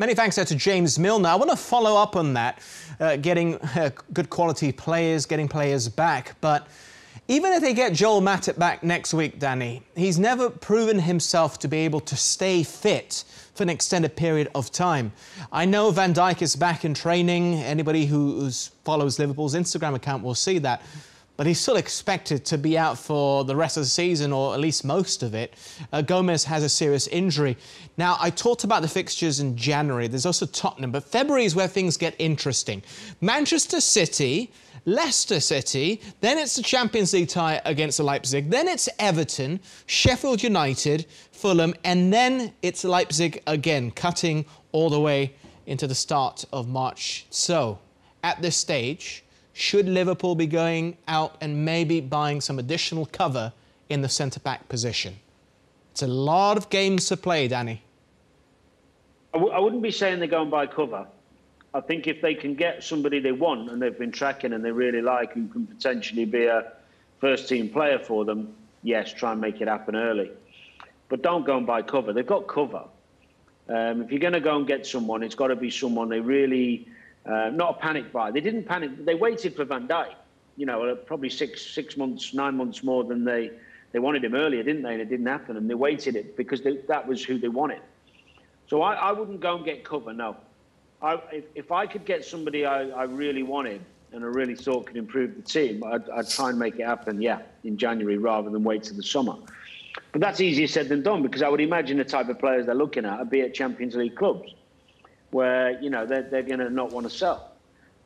Many thanks there to James Milner. I want to follow up on that, getting good quality players, getting players back. But even if they get Joel Matip back next week, Danny, he's never proven himself to be able to stay fit for an extended period of time. I know Van Dijk is back in training. Anybody who follows Liverpool's Instagram account will see that. But he's still expected to be out for the rest of the season, or at least most of it. Gomez has a serious injury. Now, I talked about the fixtures in January. There's also Tottenham, but February is where things get interesting. Manchester City, Leicester City, then it's the Champions League tie against Leipzig, then it's Everton, Sheffield United, Fulham, and then it's Leipzig again, cutting all the way into the start of March. So, at this stage, should Liverpool be going out and maybe buying some additional cover in the centre-back position? It's a lot of games to play, Danny. I wouldn't be saying they go and buy cover. I think if they can get somebody they want and they've been tracking and they really like, who can potentially be a first-team player for them, yes, try and make it happen early. But don't go and buy cover. They've got cover. If you're going to go and get someone, it's got to be someone they really... not a panic buy. They didn't panic. They waited for Van Dijk, you know, probably 6 months, 9 months more than they wanted him earlier, didn't they? And it didn't happen. And they waited it because that was who they wanted. So I wouldn't go and get cover, no. If I could get somebody I really wanted and I really thought could improve the team, I'd try and make it happen, yeah, in January rather than wait till the summer. But that's easier said than done, because I would imagine the type of players they're looking at are be at Champions League clubs, where, you know, they're going to not want to sell.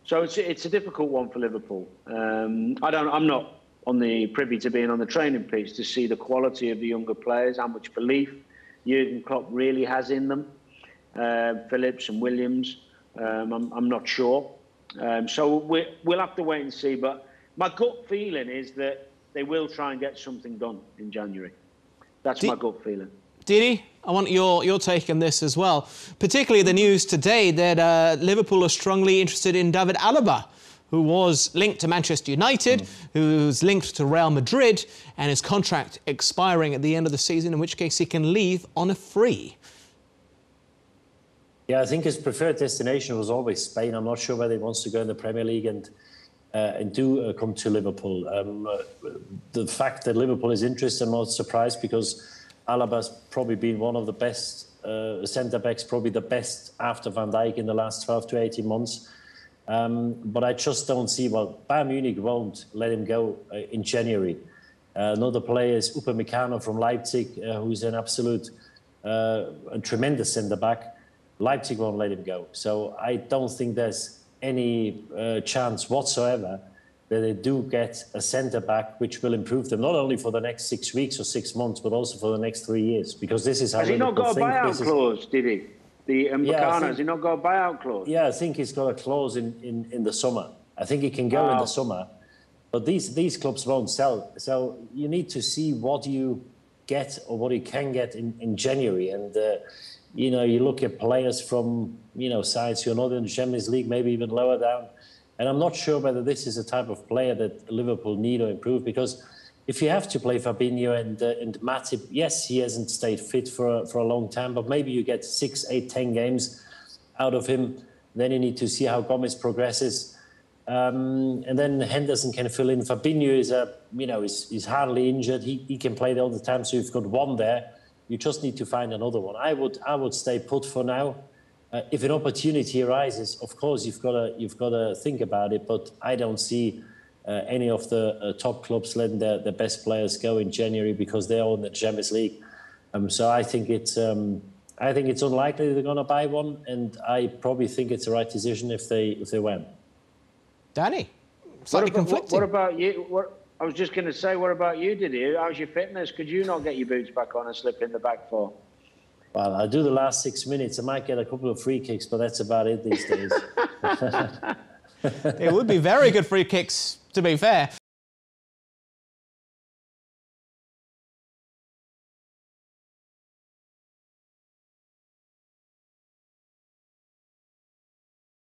So it's a difficult one for Liverpool. I'm not on the privy to being on the training pitch to see the quality of the younger players, how much belief Jurgen Klopp really has in them. Phillips and Williams, I'm not sure. So we'll have to wait and see. But my gut feeling is that they will try and get something done in January. That's my gut feeling. Didi, I want your take on this as well. Particularly the news today that Liverpool are strongly interested in David Alaba, who was linked to Manchester United, who's linked to Real Madrid, and his contract expiring at the end of the season, in which case he can leave on a free. Yeah, I think his preferred destination was always Spain. I'm not sure whether he wants to go in the Premier League and do come to Liverpool. The fact that Liverpool is interested, I'm not surprised, because Alaba's probably been one of the best centre-backs, probably the best after Van Dijk in the last 12 to 18 months. But I just don't see, well, Bayern Munich won't let him go in January. Another player is Upamecano from Leipzig, who's an absolute, a tremendous centre-back. Leipzig won't let him go. So I don't think there's any chance whatsoever that they do get a centre-back which will improve them, not only for the next 6 weeks or 6 months, but also for the next 3 years, because this is how Has he not got a buyout clause, did he? The Mbakana, has he not got a buyout clause? Yeah, I think he's got a clause in the summer. I think he can go in the summer, but these clubs won't sell. So you need to see what you get or what you can get in January. And, you know, you look at players from, you know, sides who are not in the Champions League, maybe even lower down. And I'm not sure whether this is a type of player that Liverpool need or improve, because if you have to play Fabinho and Matip, yes, he hasn't stayed fit for a long time, but maybe you get 6, 8, 10 games out of him. Then you need to see how Gomez progresses. And then Henderson can fill in. Fabinho is is hardly injured. He can play all the time, so you've got one there. You just need to find another one. I would stay put for now. If an opportunity arises, of course you've got to think about it. But I don't see any of the top clubs letting their best players go in January because they're all in the Champions League. So I think it's unlikely they're going to buy one, and I probably think it's the right decision if they win. Danny, slightly conflicting. What about you? I was just going to say, what about you, Didi? How's your fitness? Could you not get your boots back on and slip in the back four? Well, I do the last 6 minutes. I might get a couple of free kicks, but that's about it these days. It would be very good free kicks, to be fair.